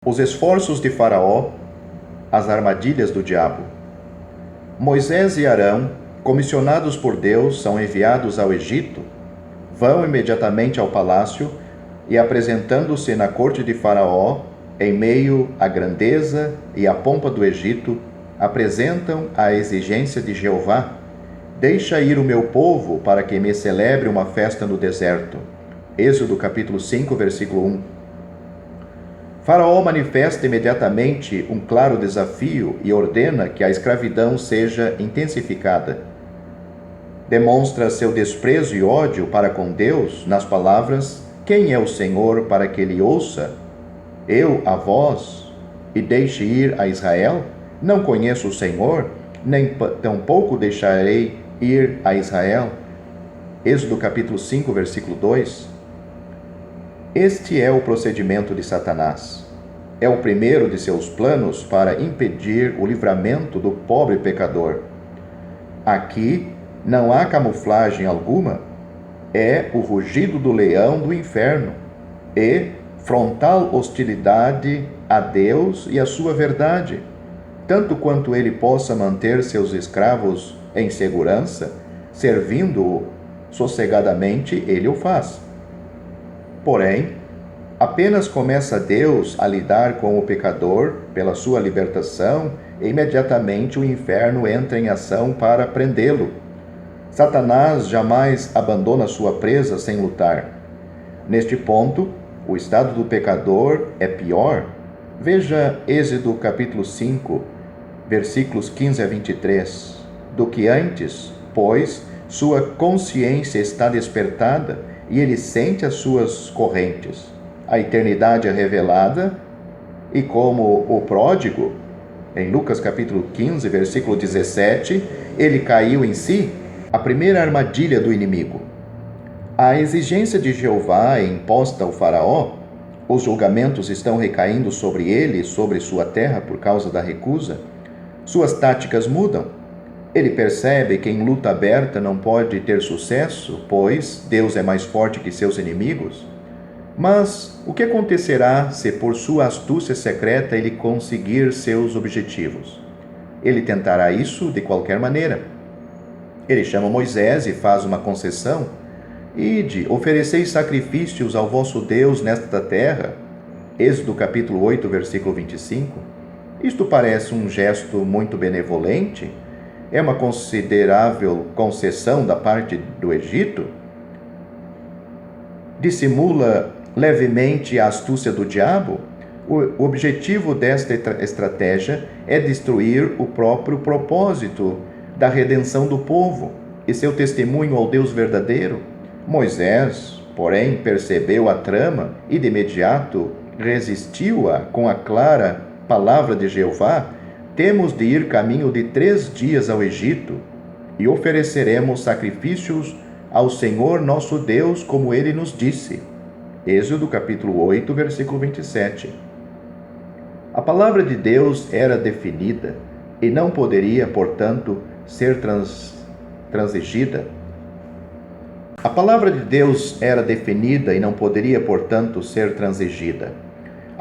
Os esforços de Faraó, as armadilhas do diabo. Moisés e Arão, comissionados por Deus, são enviados ao Egito, vão imediatamente ao palácio e, apresentando-se na corte de Faraó, em meio à grandeza e à pompa do Egito, apresentam a exigência de Jeová: deixa ir o meu povo para que me celebre uma festa no deserto. Êxodo capítulo 5, versículo 1. Faraó manifesta imediatamente um claro desafio e ordena que a escravidão seja intensificada. Demonstra seu desprezo e ódio para com Deus nas palavras: quem é o Senhor para que ele ouça? Eu a vós, e deixe ir a Israel? Não conheço o Senhor, nem tampouco deixarei ir a Israel. Êxodo capítulo 5, versículo 2. Este é o procedimento de Satanás. É o primeiro de seus planos para impedir o livramento do pobre pecador. Aqui não há camuflagem alguma. É o rugido do leão do inferno e frontal hostilidade a Deus e a sua verdade. Tanto quanto ele possa manter seus escravos em segurança, servindo-o sossegadamente, ele o faz. Porém, apenas começa Deus a lidar com o pecador pela sua libertação, e imediatamente o inferno entra em ação para prendê-lo. Satanás jamais abandona sua presa sem lutar. Neste ponto, o estado do pecador é pior. Veja Êxodo capítulo 5, versículos 15 a 23. Do que antes, pois, sua consciência está despertada e ele sente as suas correntes. A eternidade é revelada e, como o pródigo, em Lucas capítulo 15, versículo 17, ele caiu em si, a primeira armadilha do inimigo. A exigência de Jeová é imposta ao Faraó. Os julgamentos estão recaindo sobre ele e sobre sua terra por causa da recusa. Suas táticas mudam. Ele percebe que em luta aberta não pode ter sucesso, pois Deus é mais forte que seus inimigos. Mas o que acontecerá se por sua astúcia secreta ele conseguir seus objetivos? Ele tentará isso de qualquer maneira. Ele chama Moisés e faz uma concessão: ide, ofereceis sacrifícios ao vosso Deus nesta terra. Êxodo capítulo 8, versículo 25. Isto parece um gesto muito benevolente? É uma considerável concessão da parte do Egito? Dissimula levemente a astúcia do diabo? O objetivo desta estratégia é destruir o próprio propósito da redenção do povo e seu testemunho ao Deus verdadeiro. Moisés, porém, percebeu a trama e de imediato resistiu-a com a clara palavra de Jeová: temos de ir caminho de 3 dias ao Egito e ofereceremos sacrifícios ao Senhor nosso Deus, como ele nos disse. Êxodo capítulo 8, versículo 27. A palavra de Deus era definida e não poderia, portanto, ser transigida. A palavra de Deus era definida e não poderia, portanto, ser transigida.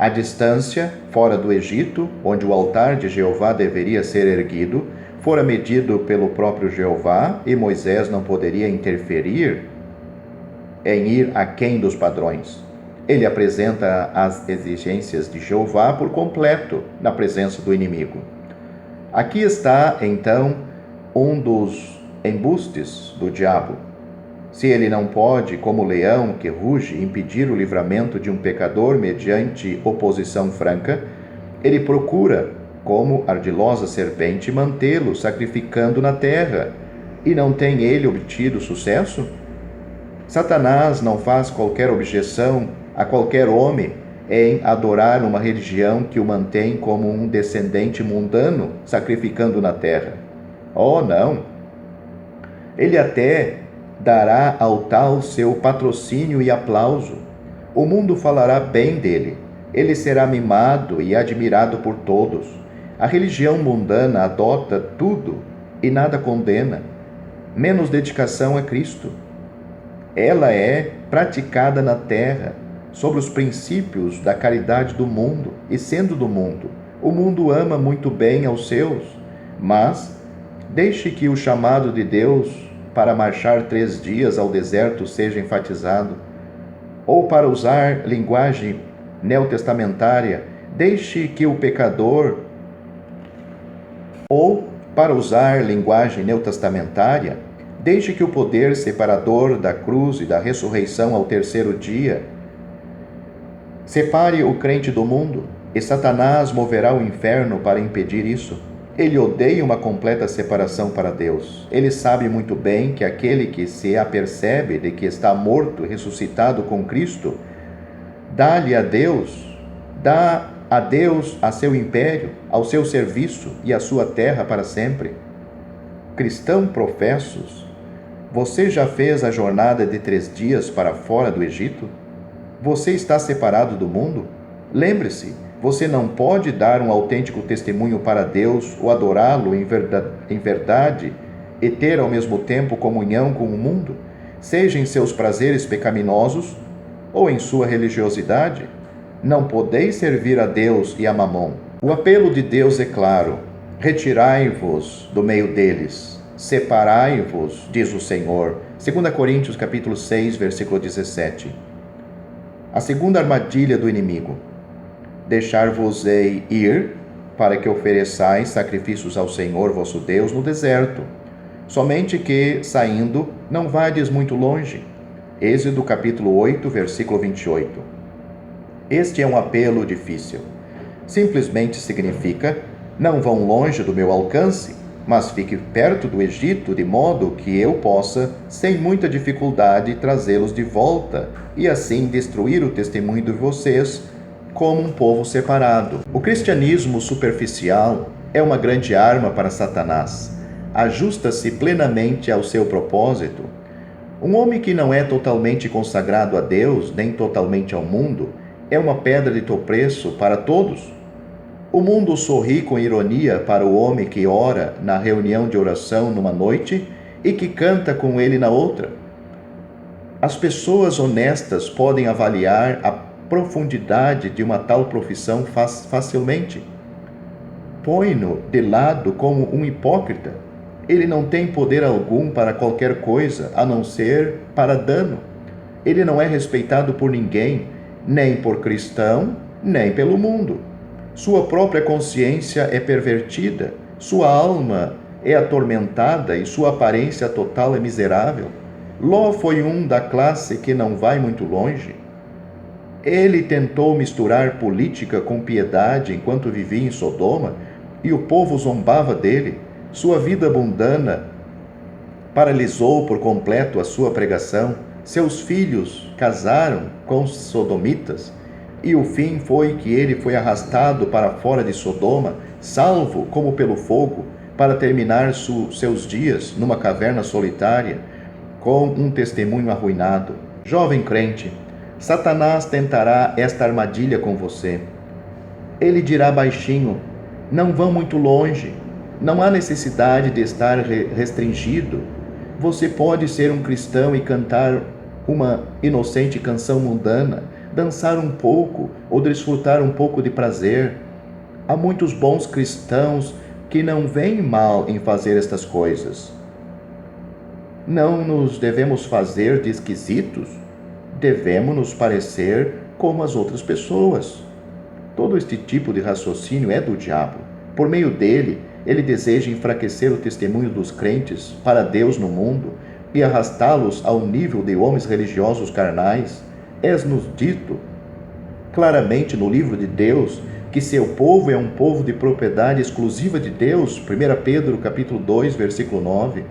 A distância, fora do Egito, onde o altar de Jeová deveria ser erguido, fora medido pelo próprio Jeová e Moisés não poderia interferir em ir aquém dos padrões. Ele apresenta as exigências de Jeová por completo na presença do inimigo. Aqui está, então, um dos embustes do diabo. Se ele não pode, como leão que ruge, impedir o livramento de um pecador mediante oposição franca, ele procura, como ardilosa serpente, mantê-lo sacrificando na terra. E não tem ele obtido sucesso? Satanás não faz qualquer objeção a qualquer homem em adorar uma religião que o mantém como um descendente mundano, sacrificando na terra. Oh, não! Ele até dará ao tal seu patrocínio e aplauso. O mundo falará bem dele. Ele será mimado e admirado por todos. A religião mundana adota tudo e nada condena, menos dedicação a Cristo. Ela é praticada na terra, sobre os princípios da caridade do mundo, e sendo do mundo, o mundo ama muito bem aos seus, mas deixe que o chamado de Deus para marchar 3 dias ao deserto seja enfatizado, ou para usar linguagem neotestamentária, deixe que o pecador, ou para usar linguagem neotestamentária, deixe que o poder separador da cruz e da ressurreição ao 3º dia separe o crente do mundo, e Satanás moverá o inferno para impedir isso. Ele odeia uma completa separação para Deus. Ele sabe muito bem que aquele que se apercebe de que está morto e ressuscitado com Cristo, dá a Deus a seu império, ao seu serviço e a sua terra para sempre. Cristão professos, você já fez a jornada de 3 dias para fora do Egito? Você está separado do mundo? Lembre-se, você não pode dar um autêntico testemunho para Deus ou adorá-lo em verdade e ter ao mesmo tempo comunhão com o mundo, seja em seus prazeres pecaminosos ou em sua religiosidade. Não podeis servir a Deus e a Mamon. O apelo de Deus é claro: retirai-vos do meio deles, separai-vos, diz o Senhor. 2 Coríntios capítulo 6, versículo 17. A segunda armadilha do inimigo: deixar-vos-ei ir para que ofereçais sacrifícios ao Senhor vosso Deus no deserto, somente que, saindo, não vades muito longe. Êxodo capítulo 8, versículo 28. Este é um apelo difícil. Simplesmente significa: não vão longe do meu alcance, mas fique perto do Egito, de modo que eu possa, sem muita dificuldade, trazê-los de volta e assim destruir o testemunho de vocês como um povo separado. O cristianismo superficial é uma grande arma para Satanás. Ajusta-se plenamente ao seu propósito. Um homem que não é totalmente consagrado a Deus, nem totalmente ao mundo, é uma pedra de tropeço para todos. O mundo sorri com ironia para o homem que ora na reunião de oração numa noite e que canta com ele na outra. As pessoas honestas podem avaliar a profundidade de uma tal profissão facilmente. Põe-no de lado como um hipócrita. Ele não tem poder algum para qualquer coisa, a não ser para dano. Ele não é respeitado por ninguém, nem por cristão, nem pelo mundo. Sua própria consciência é pervertida, sua alma é atormentada e sua aparência total é miserável. Ló foi um da classe que não vai muito longe. Ele tentou misturar política com piedade enquanto vivia em Sodoma, e o povo zombava dele. Sua vida mundana paralisou por completo a sua pregação. Seus filhos casaram com sodomitas, e o fim foi que ele foi arrastado para fora de Sodoma, salvo como pelo fogo, para terminar seus dias numa caverna solitária, com um testemunho arruinado. Jovem crente, Satanás tentará esta armadilha com você. Ele dirá baixinho: não vão muito longe, não há necessidade de estar restringido. Você pode ser um cristão e cantar uma inocente canção mundana, dançar um pouco ou desfrutar um pouco de prazer. Há muitos bons cristãos que não veem mal em fazer estas coisas. Não nos devemos fazer de esquisitos, devemos nos parecer como as outras pessoas. Todo este tipo de raciocínio é do diabo. Por meio dele, ele deseja enfraquecer o testemunho dos crentes para Deus no mundo e arrastá-los ao nível de homens religiosos carnais. És-nos dito claramente no livro de Deus que seu povo é um povo de propriedade exclusiva de Deus, 1 Pedro capítulo 2, versículo 9,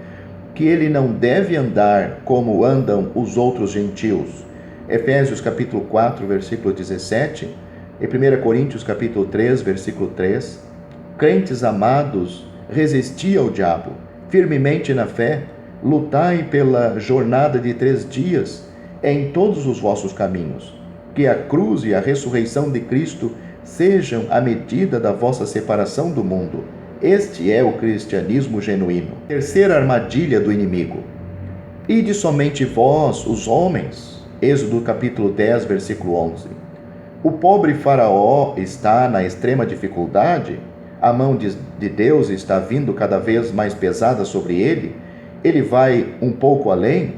que ele não deve andar como andam os outros gentios, Efésios capítulo 4, versículo 17, e 1 Coríntios capítulo 3, versículo 3. Crentes amados, resisti ao diabo, firmemente na fé, lutai pela jornada de 3 dias em todos os vossos caminhos, que a cruz e a ressurreição de Cristo sejam a medida da vossa separação do mundo. Este é o cristianismo genuíno. Terceira armadilha do inimigo: ide somente vós, os homens, Êxodo capítulo 10, versículo 11. O pobre Faraó está na extrema dificuldade, a mão de Deus está vindo cada vez mais pesada sobre ele, ele vai um pouco além,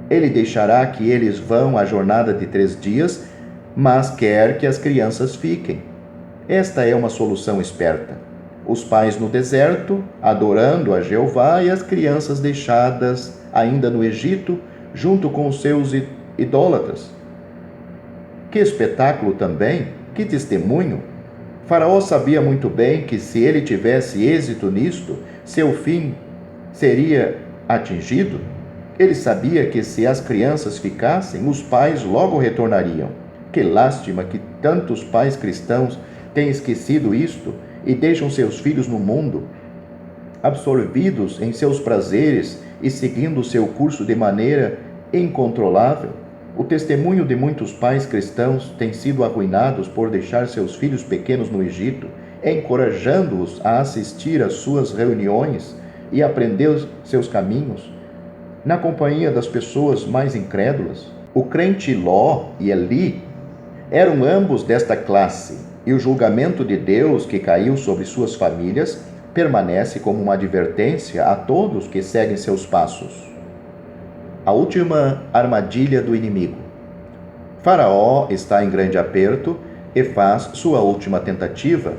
ele deixará que eles vão a jornada de 3 dias, mas quer que as crianças fiquem. Esta é uma solução esperta. Os pais no deserto, adorando a Jeová, e as crianças deixadas ainda no Egito, junto com os seus idólatras. Que espetáculo também, que testemunho! Faraó sabia muito bem que se ele tivesse êxito nisto, seu fim seria atingido. Ele sabia que se as crianças ficassem, os pais logo retornariam. Que lástima que tantos pais cristãos têm esquecido isto e deixam seus filhos no mundo, absorvidos em seus prazeres e seguindo seu curso de maneira incontrolável. O testemunho de muitos pais cristãos tem sido arruinados por deixar seus filhos pequenos no Egito, encorajando-os a assistir às suas reuniões e aprender seus caminhos, na companhia das pessoas mais incrédulas. O crente Ló e Eli eram ambos desta classe, e o julgamento de Deus que caiu sobre suas famílias permanece como uma advertência a todos que seguem seus passos. A última armadilha do inimigo. Faraó está em grande aperto e faz sua última tentativa.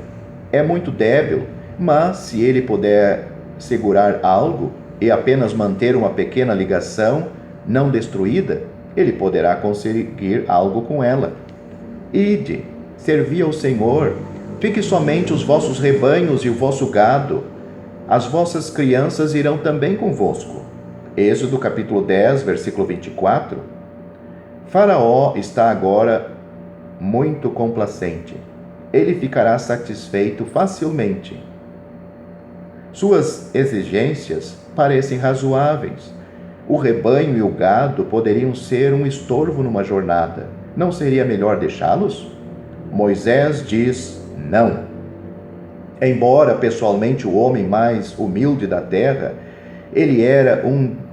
É muito débil, mas se ele puder segurar algo e apenas manter uma pequena ligação não destruída, ele poderá conseguir algo com ela. Ide, servi ao Senhor, fique somente os vossos rebanhos e o vosso gado. As vossas crianças irão também convosco. Êxodo capítulo 10, versículo 24. Faraó está agora muito complacente. Ele ficará satisfeito facilmente. Suas exigências parecem razoáveis. O rebanho e o gado poderiam ser um estorvo numa jornada. Não seria melhor deixá-los? Moisés diz não. Embora pessoalmente o homem mais humilde da terra, ele era um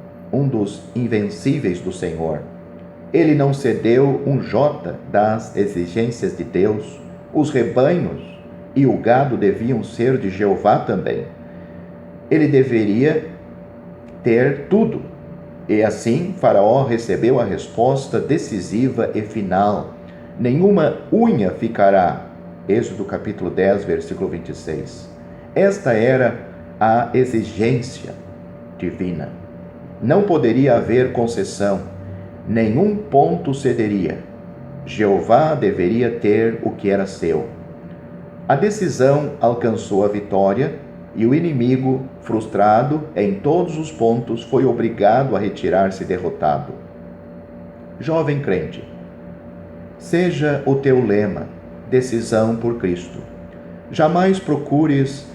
dos invencíveis do Senhor. Ele não cedeu um jota das exigências de Deus. Os rebanhos e o gado deviam ser de Jeová também. Ele deveria ter tudo. E assim Faraó recebeu a resposta decisiva e final. Nenhuma unha ficará. Êxodo capítulo 10, versículo 26. Esta era a exigência divina. Não poderia haver concessão, nenhum ponto cederia. Jeová deveria ter o que era seu. A decisão alcançou a vitória e o inimigo, frustrado em todos os pontos, foi obrigado a retirar-se derrotado. Jovem crente, seja o teu lema, decisão por Cristo. Jamais procures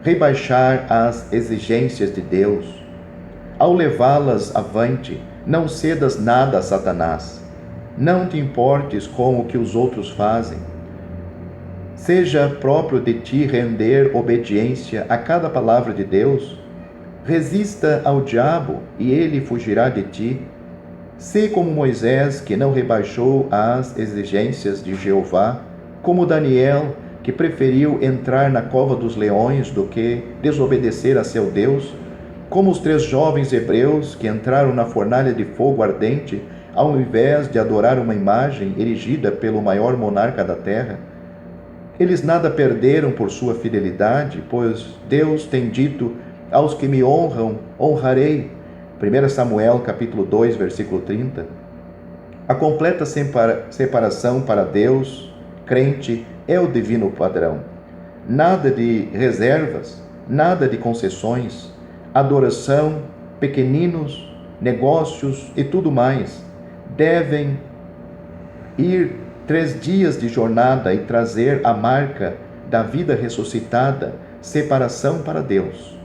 rebaixar as exigências de Deus. Ao levá-las avante, não cedas nada a Satanás. Não te importes com o que os outros fazem. Seja próprio de ti render obediência a cada palavra de Deus. Resista ao diabo e ele fugirá de ti. Sê como Moisés, que não rebaixou as exigências de Jeová, como Daniel, que preferiu entrar na cova dos leões do que desobedecer a seu Deus, como os 3 jovens hebreus que entraram na fornalha de fogo ardente, ao invés de adorar uma imagem erigida pelo maior monarca da terra. Eles nada perderam por sua fidelidade, pois Deus tem dito: aos que me honram, honrarei. 1 Samuel capítulo 2, versículo 30. A completa separação para Deus, crente, é o divino padrão. Nada de reservas, nada de concessões, adoração, pequeninos, negócios e tudo mais. Devem ir 3 dias de jornada e trazer a marca da vida ressuscitada, separação para Deus.